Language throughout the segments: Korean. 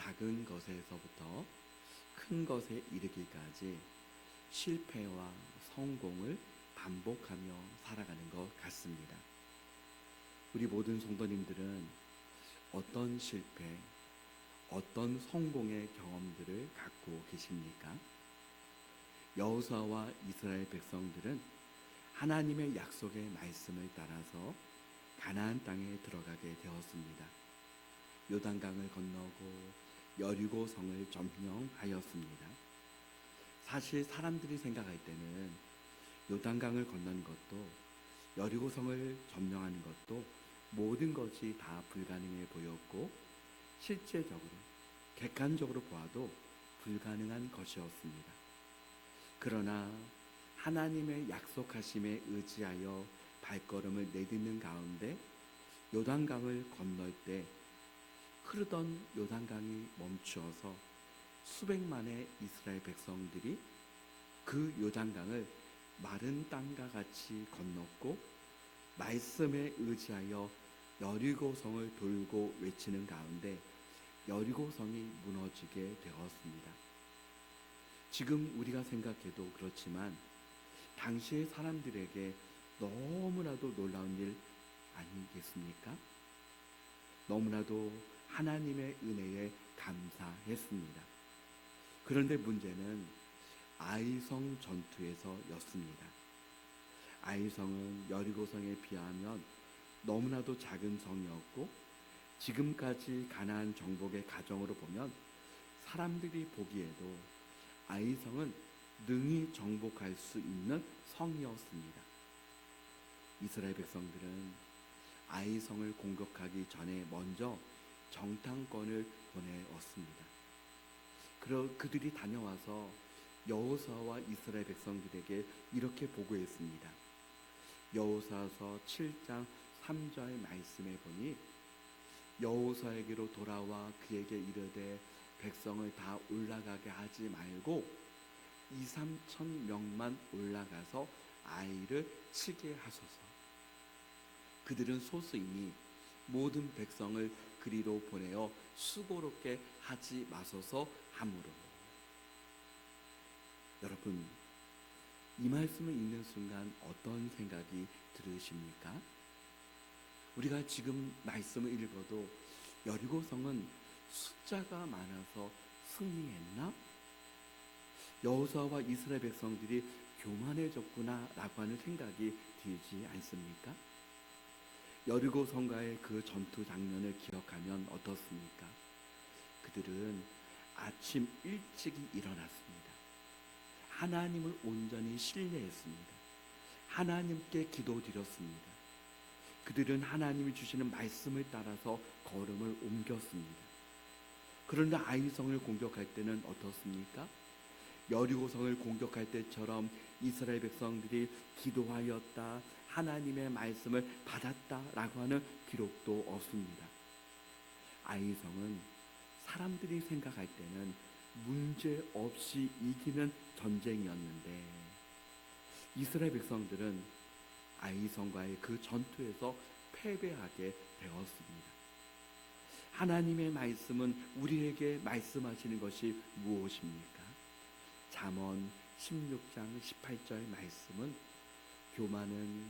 작은 것에서부터 큰 것에 이르기까지 실패와 성공을 반복하며 살아가는 것 같습니다. 우리 모든 성도님들은 어떤 실패, 어떤 성공의 경험들을 갖고 계십니까? 여호수아와 이스라엘 백성들은 하나님의 약속의 말씀을 따라서 가나안 땅에 들어가게 되었습니다. 요단강을 건너고 여리고 성을 점령하였습니다. 사실 사람들이 생각할 때는 요단강을 건너는 것도 여리고 성을 점령하는 것도 모든 것이 다 불가능해 보였고 실제적으로 객관적으로 보아도 불가능한 것이었습니다. 그러나 하나님의 약속하심에 의지하여 발걸음을 내딛는 가운데 요단강을 건널 때 흐르던 요단강이 멈추어서 수백만의 이스라엘 백성들이 그 요단강을 마른 땅과 같이 건넜고 말씀에 의지하여 여리고성을 돌고 외치는 가운데 여리고성이 무너지게 되었습니다. 지금 우리가 생각해도 그렇지만 당시의 사람들에게 너무나도 놀라운 일 아니겠습니까? 너무나도 하나님의 은혜에 감사했습니다. 그런데 문제는 아이성 전투에서였습니다. 아이성은 여리고성에 비하면 너무나도 작은 성이었고 지금까지 가나안 정복의 과정으로 보면 사람들이 보기에도 아이성은 능히 정복할 수 있는 성이었습니다. 이스라엘 백성들은 아이성을 공격하기 전에 먼저 정탐꾼을 보내었습니다. 그들이 다녀와서 여호수아와 이스라엘 백성들에게 이렇게 보고했습니다. 여호수아서 7장 3절 말씀에 보니 여호수아에게로 돌아와 그에게 이르되 백성을 다 올라가게 하지 말고 2-3천 명만 올라가서 아이를 치게 하소서. 그들은 소수이니 모든 백성을 그리로 보내어 수고롭게 하지 마소서 하므로. 여러분, 이 말씀을 읽는 순간 어떤 생각이 들으십니까? 우리가 지금 말씀을 읽어도 여리고성은 숫자가 많아서 승리했나? 여호수아와 이스라엘 백성들이 교만해졌구나 라고 하는 생각이 들지 않습니까? 여리고성과의 그 전투 장면을 기억하면 어떻습니까? 그들은 아침 일찍이 일어났습니다. 하나님을 온전히 신뢰했습니다. 하나님께 기도드렸습니다. 그들은 하나님이 주시는 말씀을 따라서 걸음을 옮겼습니다. 그런데 아이성을 공격할 때는 어떻습니까? 여리고성을 공격할 때처럼 이스라엘 백성들이 기도하였다, 하나님의 말씀을 받았다라고 하는 기록도 없습니다. 아이성은 사람들이 생각할 때는 문제 없이 이기는 전쟁이었는데 이스라엘 백성들은 아이성과의 그 전투에서 패배하게 되었습니다. 하나님의 말씀은 우리에게 말씀하시는 것이 무엇입니까? 잠언 16장 18절 말씀은 교만은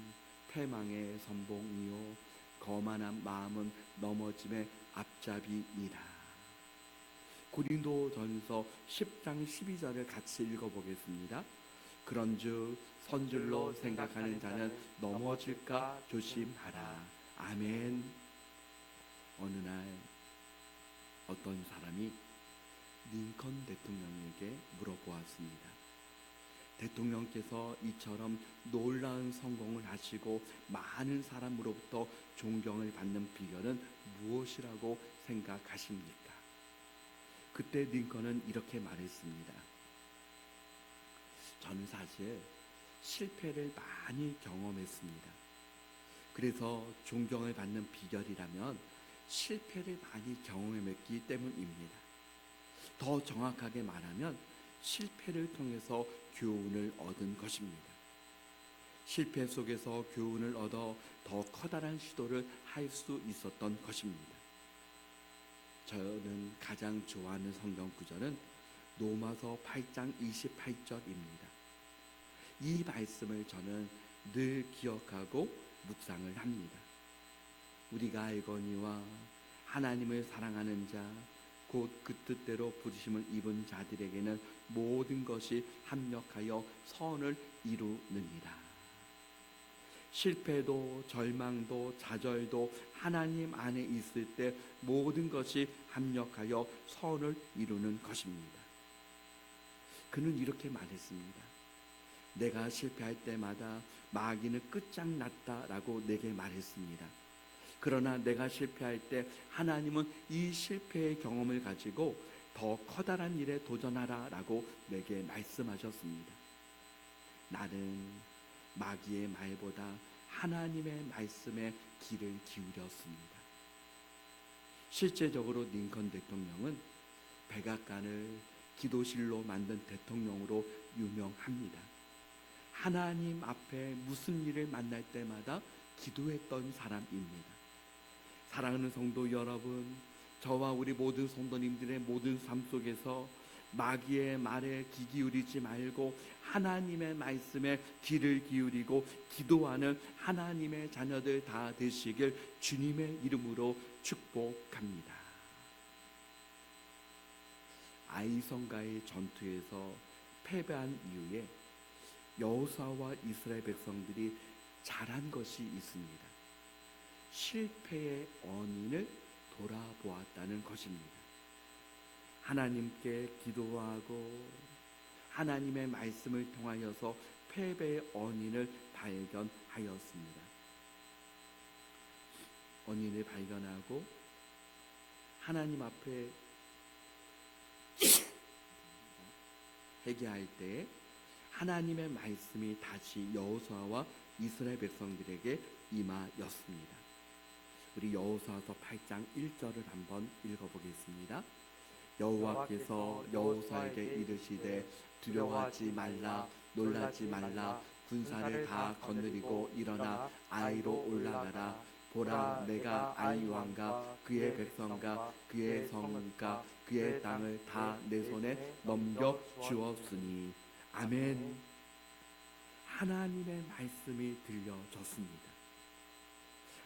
패망의 선봉이요 거만한 마음은 넘어짐의 앞잡이니라. 고린도전서 10장 12절을 같이 읽어보겠습니다. 그런즉 선줄로 생각하는 자는 넘어질까 조심하라. 아멘. 어느 날 어떤 사람이 링컨 대통령에게 물어보았습니다. 대통령께서 이처럼 놀라운 성공을 하시고 많은 사람으로부터 존경을 받는 비결은 무엇이라고 생각하십니까? 그때 링컨은 이렇게 말했습니다. 저는 사실 실패를 많이 경험했습니다. 그래서 존경을 받는 비결이라면 실패를 많이 경험했기 때문입니다. 더 정확하게 말하면 실패를 통해서 교훈을 얻은 것입니다. 실패 속에서 교훈을 얻어 더 커다란 시도를 할 수 있었던 것입니다. 저는 가장 좋아하는 성경 구절은 로마서 8장 28절입니다. 이 말씀을 저는 늘 기억하고 묵상을 합니다. 우리가 알거니와 하나님을 사랑하는 자 곧 그 뜻대로 부르심을 입은 자들에게는 모든 것이 합력하여 선을 이루느니라. 실패도 절망도 좌절도 하나님 안에 있을 때 모든 것이 합력하여 선을 이루는 것입니다. 그는 이렇게 말했습니다. 내가 실패할 때마다 마귀는 끝장났다라고 내게 말했습니다. 그러나 내가 실패할 때 하나님은 이 실패의 경험을 가지고 더 커다란 일에 도전하라라고 내게 말씀하셨습니다. 나는 마귀의 말보다 하나님의 말씀에 귀를 기울였습니다. 실제적으로 링컨 대통령은 백악관을 기도실로 만든 대통령으로 유명합니다. 하나님 앞에 무슨 일을 만날 때마다 기도했던 사람입니다. 사랑하는 성도 여러분, 저와 우리 모든 성도님들의 모든 삶 속에서 마귀의 말에 귀 기울이지 말고 하나님의 말씀에 귀를 기울이고 기도하는 하나님의 자녀들 다 되시길 주님의 이름으로 축복합니다. 아이성과의 전투에서 패배한 이후에 여호수아와 이스라엘 백성들이 잘한 것이 있습니다. 실패의 원인을 돌아보았다는 것입니다. 하나님께 기도하고 하나님의 말씀을 통하여서 패배의 원인을 발견하였습니다. 원인을 발견하고 하나님 앞에 회개할 때에 하나님의 말씀이 다시 여호수아와 이스라엘 백성들에게 임하였습니다. 우리 여호수아서 8장 1절을 한번 읽어보겠습니다. 여호와께서 여호수아에게 이르시되 두려워하지 말라, 놀라지 말라, 군사를 다 거느리고 일어나 아이로 올라가라. 보라, 내가 아이 왕과 그의 백성과 그의 성과 그의 땅을 다 내 손에 넘겨 주었으니. 아멘. 하나님의 말씀이 들려졌습니다.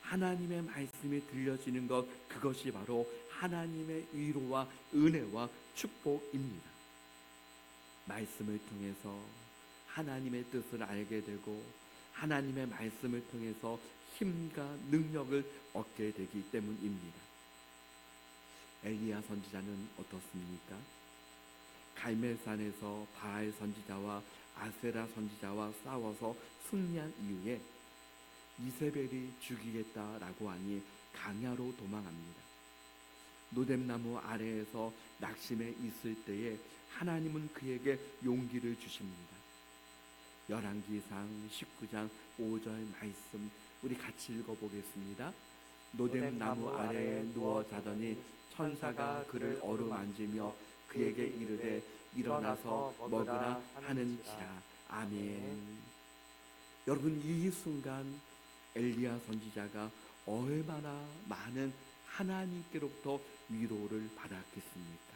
하나님의 말씀이 들려지는 것, 그것이 바로 하나님의 위로와 은혜와 축복입니다. 말씀을 통해서 하나님의 뜻을 알게 되고 하나님의 말씀을 통해서 힘과 능력을 얻게 되기 때문입니다. 엘리야 선지자는 어떻습니까? 갈멜산에서 바알 선지자와 아세라 선지자와 싸워서 승리한 이후에 이세벨이 죽이겠다라고 하니 강야로 도망합니다. 노뎀나무 아래에서 낙심해 있을 때에 하나님은 그에게 용기를 주십니다. 열왕기상 19장 5절 말씀 우리 같이 읽어보겠습니다. 노뎀나무 아래에 누워 자더니 천사가 그를 어루만지며 그에게 이르되 일어나서 먹으라 하는지라. 아멘. 여러분, 이 순간 엘리야 선지자가 얼마나 많은 하나님께로부터 위로를 받았겠습니까?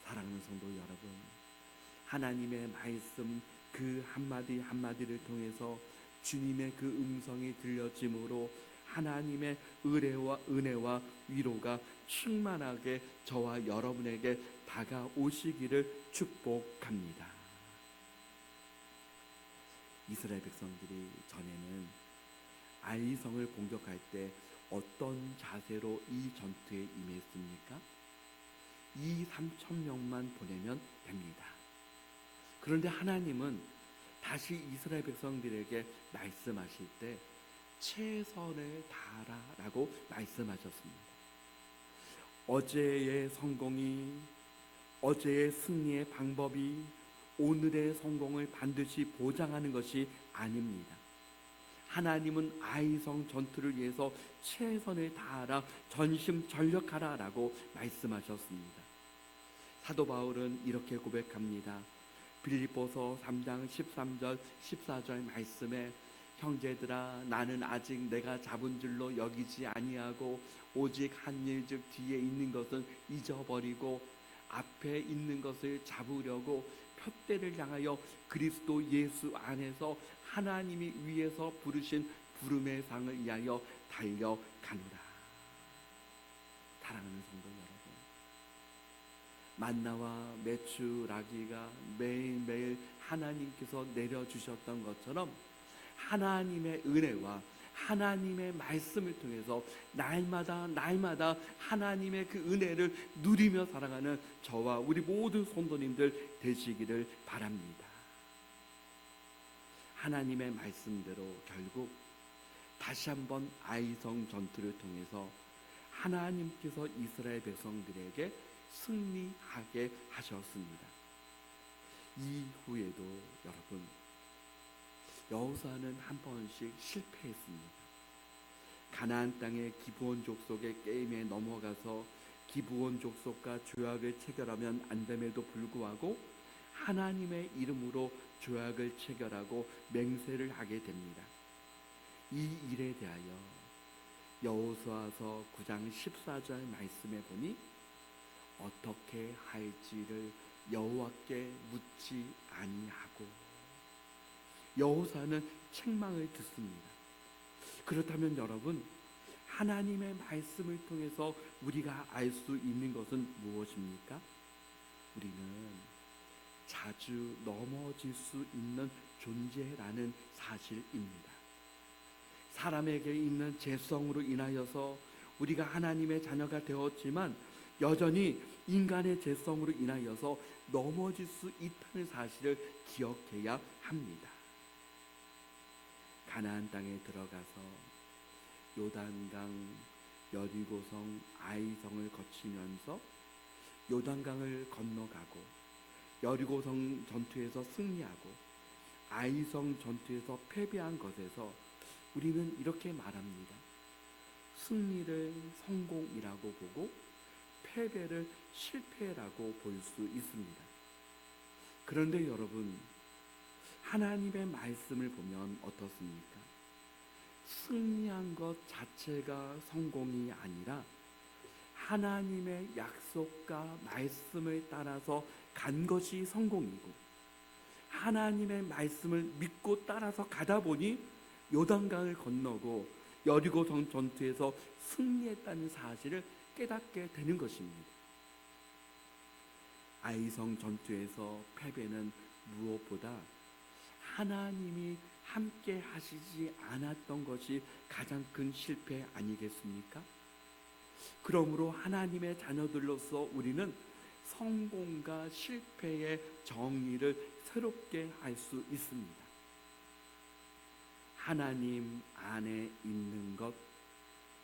사랑하는 성도 여러분, 하나님의 말씀 그 한마디 한마디를 통해서 주님의 그 음성이 들려짐으로 하나님의 은혜와 위로가 충만하게 저와 여러분에게 다가오시기를 축복합니다. 이스라엘 백성들이 전에는 아이성을 공격할 때 어떤 자세로 이 전투에 임했습니까? 2,3,000명만 보내면 됩니다. 그런데 하나님은 다시 이스라엘 백성들에게 말씀하실 때 최선을 다하라라고 말씀하셨습니다. 어제의 성공이, 어제의 승리의 방법이 오늘의 성공을 반드시 보장하는 것이 아닙니다. 하나님은 아이성 전투를 위해서 최선을 다하라, 전심전력하라 라고 말씀하셨습니다. 사도 바울은 이렇게 고백합니다. 빌립보서 3장 13절 14절 말씀에 형제들아, 나는 아직 내가 잡은 줄로 여기지 아니하고 오직 한 일 즉 뒤에 있는 것은 잊어버리고 앞에 있는 것을 잡으려고 표대를 향하여 그리스도 예수 안에서 하나님이 위에서 부르신 부름의 상을 위하여 달려가노라. 사랑하는 성도 여러분, 만나와 메추라기가 매일매일 하나님께서 내려주셨던 것처럼 하나님의 은혜와 하나님의 말씀을 통해서 날마다 하나님의 그 은혜를 누리며 살아가는 저와 우리 모든 성도님들 되시기를 바랍니다. 하나님의 말씀대로 결국 다시 한번 아이성 전투를 통해서 하나님께서 이스라엘 백성들에게 승리하게 하셨습니다. 이후에도 여러분, 여호수아는 한 번씩 실패했습니다. 가나안 땅의 기브온 족속의 게임에 넘어가서 기브온 족속과 조약을 체결하면 안 됨에도 불구하고 하나님의 이름으로 조약을 체결하고 맹세를 하게 됩니다. 이 일에 대하여 여호수아서 9장 14절 말씀에 보니 어떻게 할지를 여호와께 묻지 아니하고, 여호수아는 책망을 듣습니다. 그렇다면 여러분, 하나님의 말씀을 통해서 우리가 알 수 있는 것은 무엇입니까? 우리는 자주 넘어질 수 있는 존재라는 사실입니다. 사람에게 있는 죄성으로 인하여서 우리가 하나님의 자녀가 되었지만 여전히 인간의 죄성으로 인하여서 넘어질 수 있다는 사실을 기억해야 합니다. 가나안 땅에 들어가서 요단강, 여리고성, 아이성을 거치면서 요단강을 건너가고 여리고성 전투에서 승리하고 아이성 전투에서 패배한 것에서 우리는 이렇게 말합니다. 승리를 성공이라고 보고 패배를 실패라고 볼 수 있습니다. 그런데 여러분, 하나님의 말씀을 보면 어떻습니까? 승리한 것 자체가 성공이 아니라 하나님의 약속과 말씀을 따라서 간 것이 성공이고, 하나님의 말씀을 믿고 따라서 가다 보니 요단강을 건너고 여리고성 전투에서 승리했다는 사실을 깨닫게 되는 것입니다. 아이성 전투에서 패배는 무엇보다 하나님이 함께 하시지 않았던 것이 가장 큰 실패 아니겠습니까? 그러므로 하나님의 자녀들로서 우리는 성공과 실패의 정의를 새롭게 할 수 있습니다. 하나님 안에 있는 것,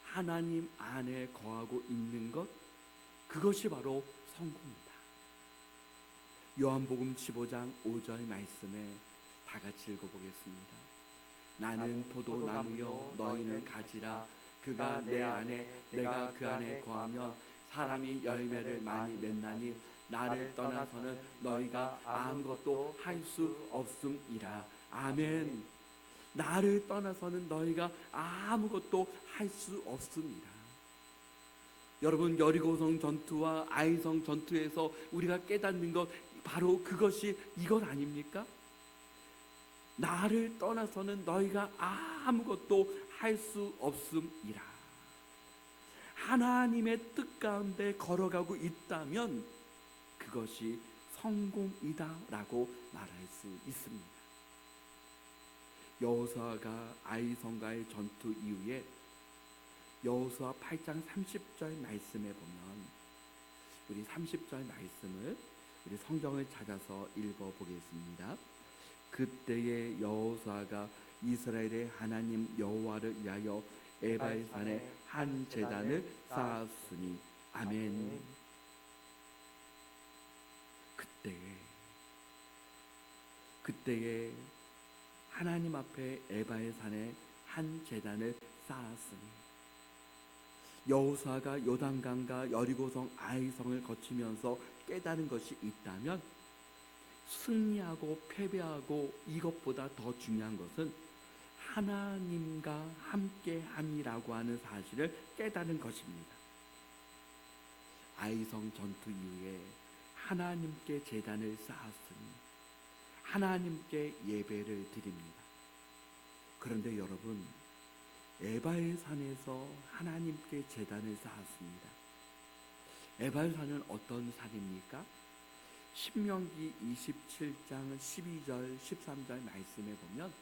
하나님 안에 거하고 있는 것, 그것이 바로 성공이다. 요한복음 15장 5절 말씀에 다 같이 읽어보겠습니다. 나는 포도나무요 너희는 가지라. 그가 내 안에 내가 그 안에 거하면 사람이 열매를 많이 맺나니 나를 떠나서는 너희가 아무것도 할 수 없음이라. 아멘. 나를 떠나서는 너희가 아무것도 할 수 없습니다. 여러분, 여리고성 전투와 아이성 전투에서 우리가 깨닫는 것, 바로 그것이 이것 아닙니까? 나를 떠나서는 너희가 아무것도 할 수 없음이라. 하나님의 뜻 가운데 걸어가고 있다면 그것이 성공이다라고 말할 수 있습니다. 여호수아가 아이성과의 전투 이후에 여호수아 8장 30절 말씀에 보면, 우리 30절 말씀을 우리 성경을 찾아서 읽어보겠습니다. 그때에 여호수아가 이스라엘의 하나님 여호와를 위하여 에발산에 한 제단을 쌓았으니. 아멘. 그때에 하나님 앞에 에발산에 한 제단을 쌓았으니, 여호수아가 요단강과 여리고성 아이성을 거치면서 깨달은 것이 있다면 승리하고 패배하고 이것보다 더 중요한 것은 하나님과 함께함이라고 하는 사실을 깨달은 것입니다. 아이성 전투 이후에 하나님께 제단을 쌓았으니 하나님께 예배를 드립니다. 그런데 여러분, 에바의 산에서 하나님께 제단을 쌓았습니다. 에바의 산은 어떤 산입니까? 신명기 27장 12절 13절 말씀에 보면,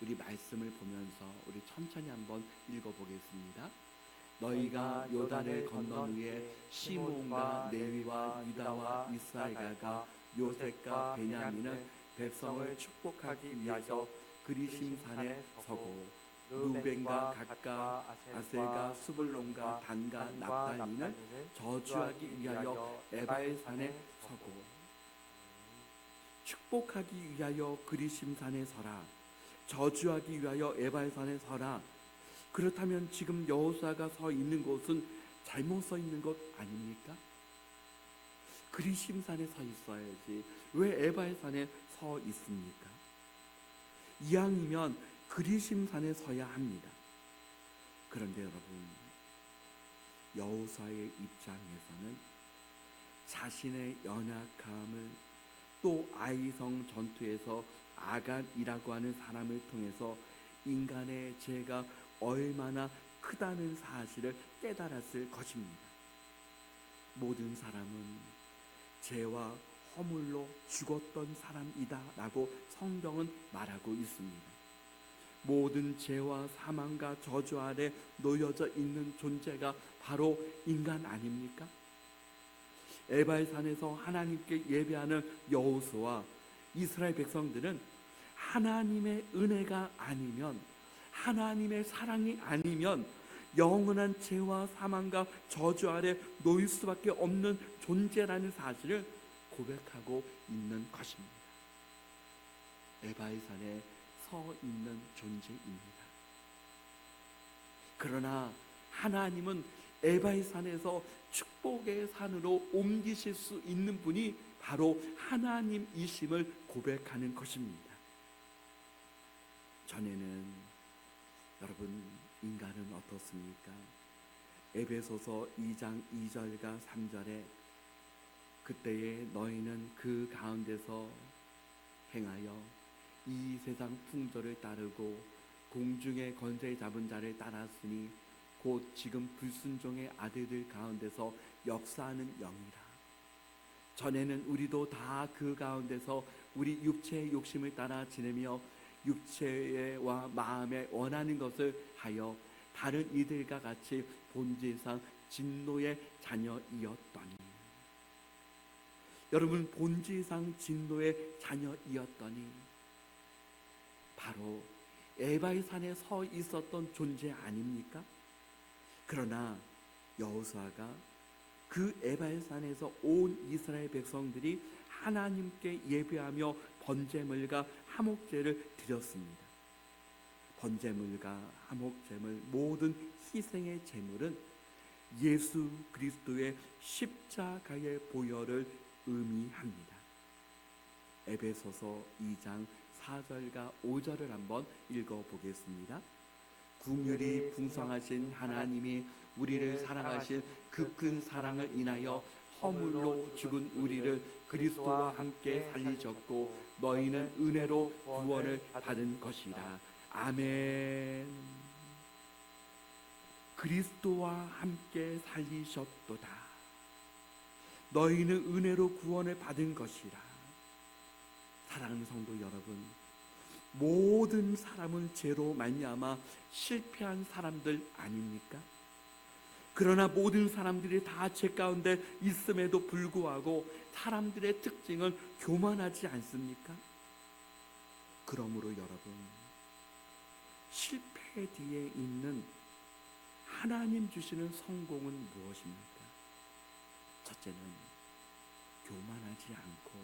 우리 말씀을 보면서 우리 천천히 한번 읽어보겠습니다. 너희가 요단을 건넌 후에 시몬과 레위와 유다와 이스라엘과 요셉과 베냐민은 백성을 축복하기 위하여 그리심 산에 서고, 루벤과 갓과 아셀과 스불론과 단과 납달리는 저주하기 위하여 에바의 산에 서고. 축복하기 위하여 그리심 산에 서라, 저주하기 위하여 에바의 산에 서라. 그렇다면 지금 여호수아가 서 있는 곳은 잘못 서 있는 것 아닙니까? 그리심 산에 서 있어야지 왜 에바의 산에 서 있습니까? 이왕이면 그리심 산에 서야 합니다. 그런데 여러분, 여호수아의 입장에서는 자신의 연약함을, 또 아이성 전투에서 아간이라고 하는 사람을 통해서 인간의 죄가 얼마나 크다는 사실을 깨달았을 것입니다. 모든 사람은 죄와 허물로 죽었던 사람이다 라고 성경은 말하고 있습니다. 모든 죄와 사망과 저주 아래 놓여져 있는 존재가 바로 인간 아닙니까? 에바의 산에서 하나님께 예배하는 여호수아와 이스라엘 백성들은 하나님의 은혜가 아니면, 하나님의 사랑이 아니면 영원한 죄와 사망과 저주 아래 놓일 수밖에 없는 존재라는 사실을 고백하고 있는 것입니다. 에바의 산에 서 있는 존재입니다. 그러나 하나님은 에바의 산에서 축복의 산으로 옮기실 수 있는 분이 바로 하나님이심을 고백하는 것입니다. 전에는 여러분, 인간은 어떻습니까? 에베소서 2장 2절과 3절에 그때에 너희는 그 가운데서 행하여 이 세상 풍조를 따르고 공중의 권세 잡은 자를 따랐으니 곧 지금 불순종의 아들들 가운데서 역사하는 영이라. 전에는 우리도 다 그 가운데서 우리 육체의 욕심을 따라 지내며 육체와 마음에 원하는 것을 하여 다른 이들과 같이 본질상 진노의 자녀이었더니, 여러분, 본질상 진노의 자녀이었더니 바로 에바의 산에 서 있었던 존재 아닙니까? 그러나 여호수아가 그 에바의 산에서 온 이스라엘 백성들이 하나님께 예배하며 번제물과 화목제를 드렸습니다. 번제물과 화목제물, 모든 희생의 제물은 예수 그리스도의 십자가의 보혈을 의미합니다. 에베소서 2장 4절과 5절을 한번 읽어보겠습니다. 긍휼이 풍성하신 하나님이 우리를 사랑하신 그 큰 사랑을 인하여 허물로 죽은 우리를 그리스도와 함께 살리셨고 너희는 은혜로 구원을 받은 것이라. 아멘. 그리스도와 함께 살리셨도다. 너희는 은혜로 구원을 받은 것이라. 사랑하는 성도 여러분, 모든 사람은 죄로 말미암아 실패한 사람들 아닙니까? 그러나 모든 사람들이 다 죄 가운데 있음에도 불구하고 사람들의 특징은 교만하지 않습니까? 그러므로 여러분, 실패 뒤에 있는 하나님 주시는 성공은 무엇입니까? 첫째는 교만하지 않고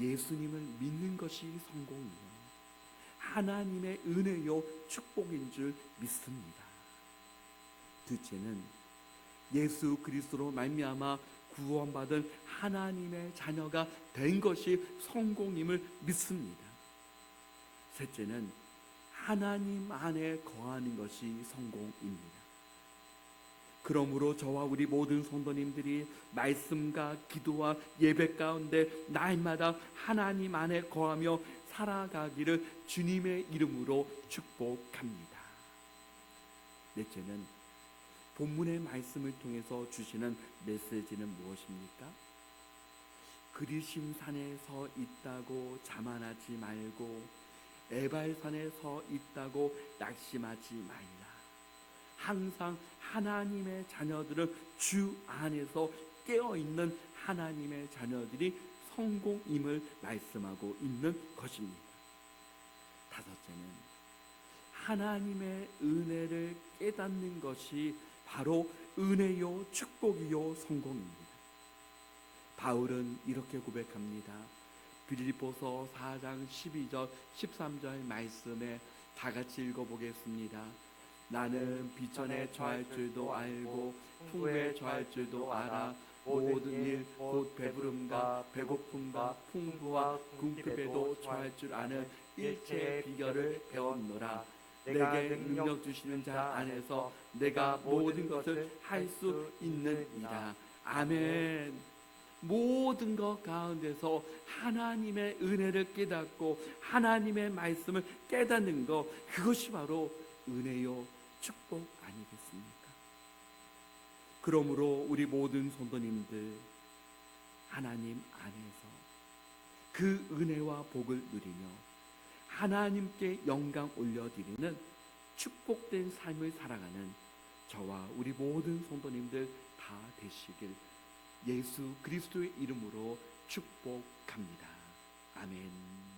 예수님을 믿는 것이 성공이요 하나님의 은혜요 축복인 줄 믿습니다. 둘째는 예수 그리스도로 말미암아 구원받은 하나님의 자녀가 된 것이 성공임을 믿습니다. 셋째는 하나님 안에 거하는 것이 성공입니다. 그러므로 저와 우리 모든 성도님들이 말씀과 기도와 예배 가운데 날마다 하나님 안에 거하며 살아가기를 주님의 이름으로 축복합니다. 넷째는 본문의 말씀을 통해서 주시는 메시지는 무엇입니까? 그리심 산에 서 있다고 자만하지 말고 에발산에 서 있다고 낙심하지 말라. 항상 하나님의 자녀들은 주 안에서 깨어있는 하나님의 자녀들이 성공임을 말씀하고 있는 것입니다. 다섯째는 하나님의 은혜를 깨닫는 것이 바로 은혜요 축복이요 성공입니다. 바울은 이렇게 고백합니다. 빌립보서 4장 12절 13절 말씀에 다 같이 읽어보겠습니다. 나는 비천에 처할 줄도 알고 풍부에 처할 줄도 알아 모든 일 곧 배부름과 배고픔과 풍부와 궁핍에도 처할 줄 아는 일체의 비결을 배웠노라. 내게 능력 주시는 자 안에서 내가 모든 것을 할 수 있느니라. 아멘. 모든 것 가운데서 하나님의 은혜를 깨닫고 하나님의 말씀을 깨닫는 것, 그것이 바로 은혜요 축복 아니겠습니까? 그러므로 우리 모든 성도님들 하나님 안에서 그 은혜와 복을 누리며 하나님께 영광 올려드리는 축복된 삶을 살아가는 저와 우리 모든 성도님들 다 되시길 예수 그리스도의 이름으로 축복합니다. 아멘.